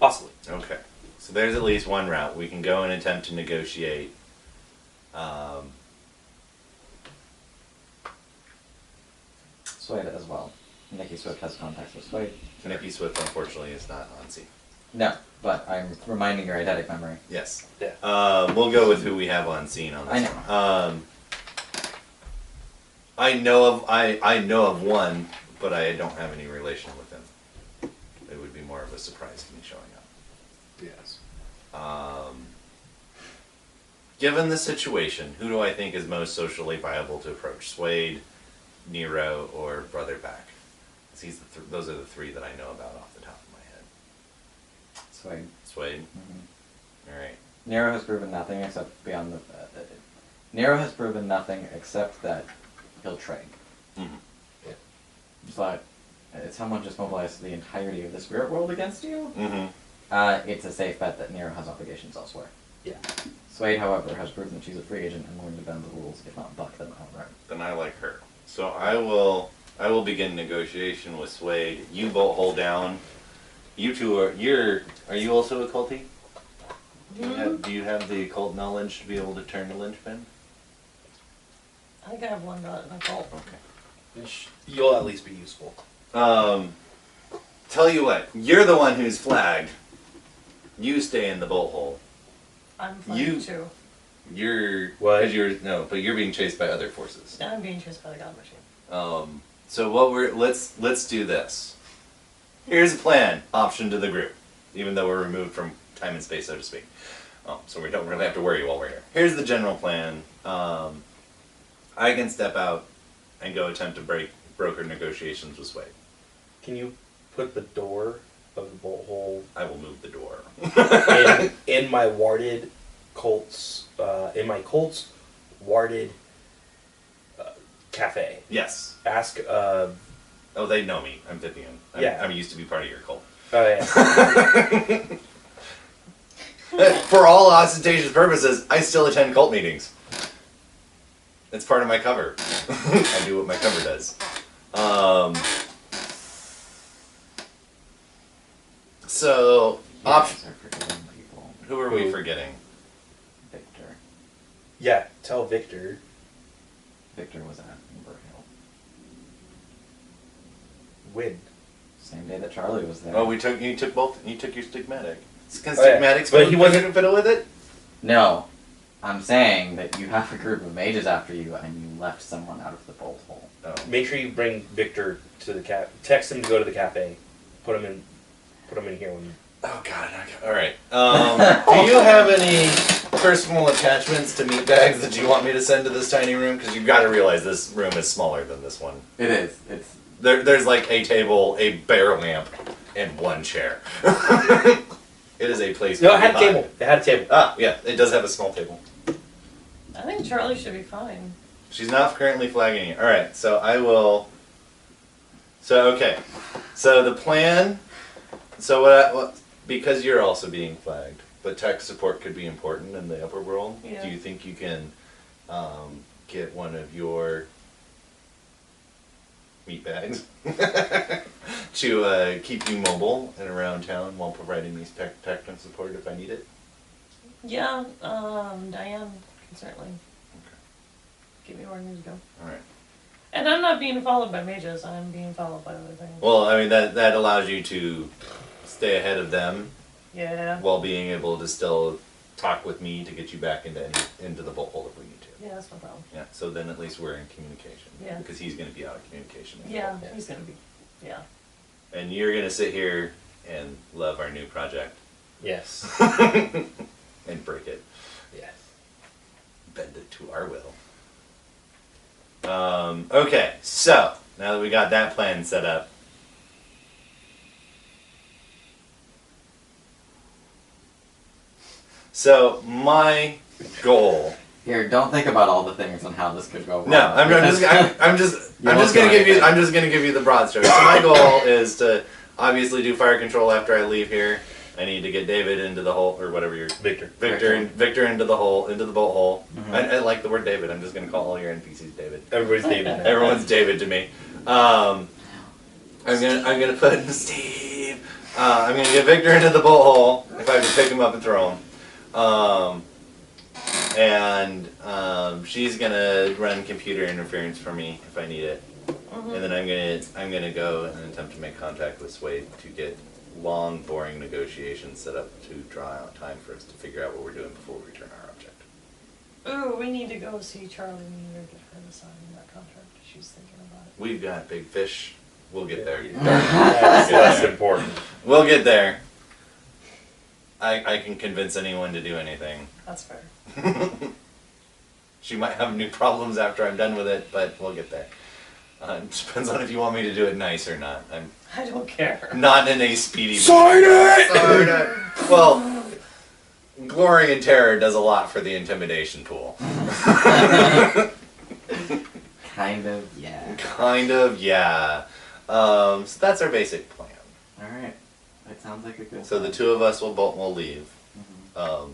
Speaker 1: Possibly.
Speaker 4: Okay. So there's at least one route. We can go and attempt to negotiate.
Speaker 2: Sway it as well. Nikki Swift has contacts with Swade.
Speaker 4: Nicky Swift, unfortunately, is not on scene.
Speaker 2: No, but I'm reminding your eidetic memory.
Speaker 4: Yes.
Speaker 1: Yeah.
Speaker 4: We'll go with who we have on scene on this
Speaker 2: I know.
Speaker 4: one. I know of one, but I don't have any relation with him. It would be more of a surprise to me showing up.
Speaker 1: Yes.
Speaker 4: Given the situation, who do I think is most socially viable to approach? Swade, Nero, or Brother Back? Those are the three that I know about off the top of my head.
Speaker 2: Swade.
Speaker 4: Swade?
Speaker 2: Mm-hmm.
Speaker 4: Alright.
Speaker 2: Nero has proven nothing except beyond the. Nero has proven nothing except that he'll trade.
Speaker 4: Mm-hmm.
Speaker 2: But if someone just mobilized the entirety of the spirit world against you,
Speaker 4: Mm-hmm.
Speaker 2: it's a safe bet that Nero has obligations elsewhere.
Speaker 1: Yeah.
Speaker 2: Swade, however, has proven that she's a free agent and willing to bend the rules, if not buck them outright.
Speaker 4: Then I like her. So I will begin negotiation with Swade. You both hold down. You two are you also a culty? Do you have the occult knowledge to be able to turn the linchpin?
Speaker 3: I think I have one call.
Speaker 4: Okay.
Speaker 1: You'll at least be useful.
Speaker 4: Tell you what, you're the one who's flagged. You stay in the bolt hole.
Speaker 3: I'm fine
Speaker 4: You-
Speaker 3: too.
Speaker 4: You're
Speaker 1: What?
Speaker 4: 'cause you're being chased by other forces.
Speaker 3: I'm being chased by the God Machine.
Speaker 4: So let's do this. Here's a plan, option to the group, even though we're removed from time and space, so to speak. So we don't really have to worry while we're here. Here's the general plan. I can step out and go attempt to broker negotiations with Swade.
Speaker 1: Can you put the door of the bolt hole
Speaker 4: I will move the door.
Speaker 1: in my warded Colts Colts warded cafe?
Speaker 4: Yes.
Speaker 1: Ask.
Speaker 4: Oh, they know me. I'm Vivian.
Speaker 1: Yeah.
Speaker 4: I'm used to be part of your cult.
Speaker 1: Oh yeah.
Speaker 4: For all ostentatious purposes, I still attend cult meetings. It's part of my cover. I do what my cover does. So,
Speaker 2: You guys are forgetting people.
Speaker 4: who are we forgetting?
Speaker 2: Victor.
Speaker 1: Yeah. Tell Victor.
Speaker 2: Victor was at Amber Hill.
Speaker 1: When.
Speaker 2: Same day that Charlie was there.
Speaker 4: Oh, you took your stigmatic. Can
Speaker 1: Oh, yeah.
Speaker 4: stigmatics
Speaker 1: But he wasn't-
Speaker 4: fiddle with it?
Speaker 2: No. I'm saying that you have a group of mages after you and you left someone out of the bolt hole.
Speaker 4: Oh.
Speaker 1: Make sure you bring Victor to the Text him to go to the cafe. Put him in here when.
Speaker 4: Oh god, okay. Alright. Do you have any personal attachments to meat bags that you want me to send to this tiny room? Because you've got to realize this room is smaller than this one.
Speaker 2: It is. It's
Speaker 4: There's like a table, a bare lamp, and one chair. It is a place.
Speaker 1: No,
Speaker 4: to
Speaker 1: it had a
Speaker 4: be
Speaker 1: table.
Speaker 4: high.
Speaker 1: It had a table.
Speaker 4: Ah, yeah, it does have a small table.
Speaker 3: I think Charlie should be fine.
Speaker 4: She's not currently flagging it. Alright, so I will. So, okay. So the plan. So, what because you're also being flagged, but tech support could be important in the upper world,
Speaker 3: Yeah.
Speaker 4: do you think you can get one of your meat bags to keep you mobile and around town while providing these tech support if I need it?
Speaker 3: Yeah, Diane can certainly give me where I need to go.
Speaker 4: Alright.
Speaker 3: And I'm not being followed by mages, I'm being followed by other things.
Speaker 4: Well, I mean, that allows you to stay ahead of them
Speaker 3: Yeah.
Speaker 4: while being able to still talk with me to get you back into the bolt hole if we need to.
Speaker 3: Yeah, that's no problem.
Speaker 4: Yeah, so then at least we're in communication.
Speaker 3: Yeah.
Speaker 4: Because he's going to be out of communication. as
Speaker 3: Yeah,
Speaker 4: well.
Speaker 3: he's gonna be, yeah.
Speaker 4: And you're going to sit here and love our new project
Speaker 1: Yes.
Speaker 4: and break it.
Speaker 1: Yes.
Speaker 4: Bend it to our will. Okay, so now that we got that plan set up, so my goal.
Speaker 2: here. Don't think about all the things and how this could go wrong.
Speaker 4: No, I'm just
Speaker 2: You won't
Speaker 4: gonna
Speaker 2: do
Speaker 4: give you.
Speaker 2: anything.
Speaker 4: I'm just gonna give you the broad strokes. So my goal is to obviously do fire control after I leave here. I need to get David into the hole or whatever you're.
Speaker 1: Victor.
Speaker 4: Victor into the hole, into the bolt hole.
Speaker 2: Mhm.
Speaker 4: I like the word David. I'm just gonna call all your NPCs David.
Speaker 1: Everybody's David now.
Speaker 4: Everyone's David to me. I'm gonna put Steve. I'm gonna get Victor into the bolt hole if I have to pick him up and throw him. She's gonna run computer interference for me if I need it. And then I'm gonna go and attempt to make contact with Swade to get long, boring negotiations set up to draw out time for us to figure out what we're doing before we return our object.
Speaker 3: Ooh, we need to go see Charlie Meaner, get her to sign that contract. She's thinking about it.
Speaker 4: We've got big fish. We'll get there.
Speaker 1: That's less important.
Speaker 4: We'll get there. I can convince anyone to do anything.
Speaker 3: That's fair.
Speaker 4: She might have new problems after I'm done with it, but we'll get there. It depends on if you want me to do it nice or not. I'm
Speaker 3: I don't care.
Speaker 4: not in a speedy.
Speaker 1: Sign it!
Speaker 4: Sign it! Well, glory and terror does a lot for the intimidation pool.
Speaker 2: Kind of, yeah.
Speaker 4: Kind of, yeah. So that's our basic plan.
Speaker 2: Alright. That sounds like a good
Speaker 4: So the
Speaker 2: plan.
Speaker 4: two of us will leave.
Speaker 2: Mhm.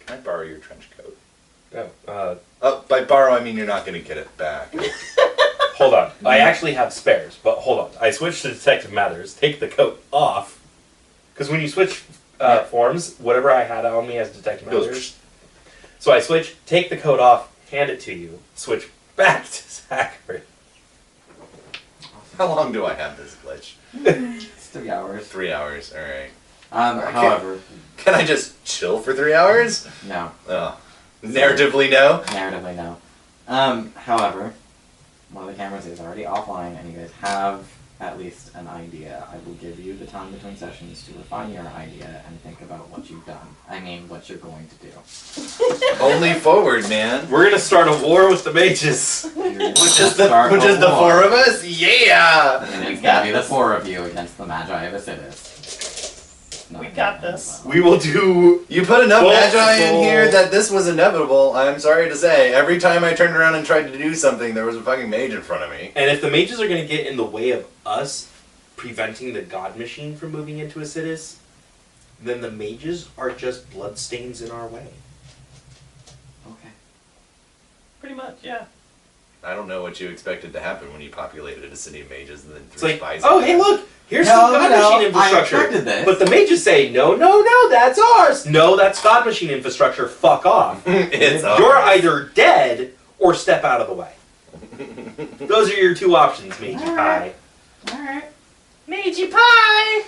Speaker 4: Can I borrow your trench coat?
Speaker 1: Oh,
Speaker 4: By borrow, I mean you're not going to get it back.
Speaker 1: hold on. I actually have spares, but hold on. I switched to Detective Matters, take the coat off, because when you switch forms, whatever I had on me as Detective
Speaker 4: Goes
Speaker 1: Matters. So I switch, take the coat off, hand it to you, switch back to Zachary.
Speaker 4: How long do I have this glitch?
Speaker 2: It's 3 hours.
Speaker 4: 3 hours, alright.
Speaker 2: However,
Speaker 4: Can I just chill for 3 hours?
Speaker 2: no.
Speaker 4: Oh. Narratively, no?
Speaker 2: Narratively, no. However, one of the cameras is already offline, and you guys have at least an idea. I will give you the time between sessions to refine your idea and think about what you've done. I mean, what you're going to do.
Speaker 4: Only forward, man.
Speaker 1: We're gonna start a war with the mages.
Speaker 4: Which is the four of us? Yeah!
Speaker 2: And
Speaker 4: We
Speaker 2: it's
Speaker 4: got
Speaker 2: gonna be the
Speaker 4: this.
Speaker 2: 4 of you against the Magi of Acidus.
Speaker 3: We got this.
Speaker 1: We will do.
Speaker 4: You put enough
Speaker 1: Full
Speaker 4: magi in
Speaker 1: soul.
Speaker 4: here that this was inevitable. I'm sorry to say. Every time I turned around and tried to do something, there was a fucking mage in front of me.
Speaker 1: And if the mages are gonna get in the way of us preventing the god machine from moving into Acidus, then the mages are just bloodstains in our way.
Speaker 2: Okay.
Speaker 3: Pretty much, yeah.
Speaker 4: I don't know what you expected to happen when you populated a city of mages and then
Speaker 1: It's
Speaker 4: threw
Speaker 1: like,
Speaker 4: spies.
Speaker 1: oh, hey, look, here's
Speaker 2: No,
Speaker 1: some god
Speaker 2: no,
Speaker 1: machine
Speaker 2: I
Speaker 1: infrastructure.
Speaker 2: expected this.
Speaker 1: But the mages say, no, no, no, that's ours. No, that's god machine infrastructure. Fuck off.
Speaker 4: It's
Speaker 1: You're
Speaker 4: ours.
Speaker 1: either dead or step out of the way. Those are your two options, Mage Pie.
Speaker 2: Alright.
Speaker 3: Magey pie!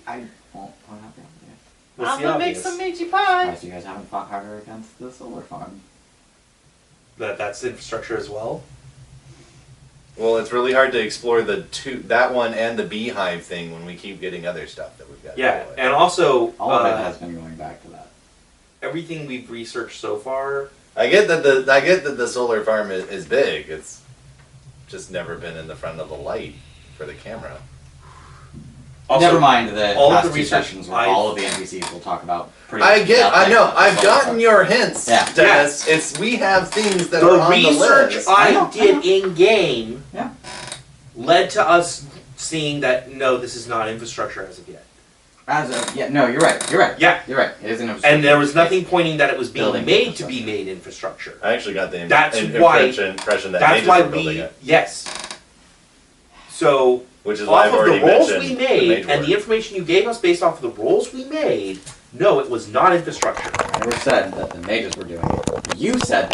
Speaker 2: I won't point out the obvious.
Speaker 1: What's
Speaker 3: I'm
Speaker 1: the
Speaker 3: gonna make
Speaker 1: obvious?
Speaker 3: some Magey pie!
Speaker 2: Unless you guys haven't fought harder against the solar farm.
Speaker 1: That's infrastructure as well.
Speaker 4: Well, it's really hard to explore that one and the beehive thing when we keep getting other stuff that we've got.
Speaker 1: Yeah,
Speaker 4: to do.
Speaker 1: and also
Speaker 2: All of it has been going back to that.
Speaker 1: everything we've researched so far.
Speaker 4: I get that the solar farm is big. It's just never been in the front of the light for the camera.
Speaker 1: Also,
Speaker 2: Never mind the
Speaker 1: all of
Speaker 2: past
Speaker 1: the
Speaker 2: two
Speaker 1: research
Speaker 2: sessions where
Speaker 1: I've-
Speaker 2: all of the NPCs will talk about pretty
Speaker 4: I
Speaker 2: much
Speaker 4: get. I
Speaker 2: nothing
Speaker 4: know.
Speaker 2: but the
Speaker 4: I've
Speaker 2: solar
Speaker 4: gotten
Speaker 2: farm.
Speaker 4: your hints,
Speaker 2: Yeah.
Speaker 4: Dennis. It's we have things that
Speaker 1: The
Speaker 4: are on the
Speaker 1: research
Speaker 4: list.
Speaker 1: I
Speaker 2: know,
Speaker 1: did
Speaker 2: I know.
Speaker 1: in game
Speaker 2: Yeah.
Speaker 1: led to us seeing that no, this is not infrastructure as of yet.
Speaker 2: No, you're right. You're right.
Speaker 1: Yeah.
Speaker 2: You're right. It is an
Speaker 1: And there was nothing pointing that it was being
Speaker 2: Building
Speaker 1: made to be
Speaker 2: infrastructure.
Speaker 1: made infrastructure.
Speaker 4: I actually got the
Speaker 1: That's
Speaker 4: impression that
Speaker 1: That's
Speaker 4: mages
Speaker 1: why
Speaker 4: were building
Speaker 1: we
Speaker 4: it,
Speaker 1: yes. So
Speaker 4: which is why
Speaker 1: off
Speaker 4: I've
Speaker 1: of
Speaker 4: already
Speaker 1: the rolls
Speaker 4: mentioned
Speaker 1: we
Speaker 4: the
Speaker 1: made
Speaker 4: mage
Speaker 1: and
Speaker 4: work.
Speaker 1: the information you gave us based off of the rolls we made, no, it was not infrastructure.
Speaker 2: I never said that the mages were doing it. You said that.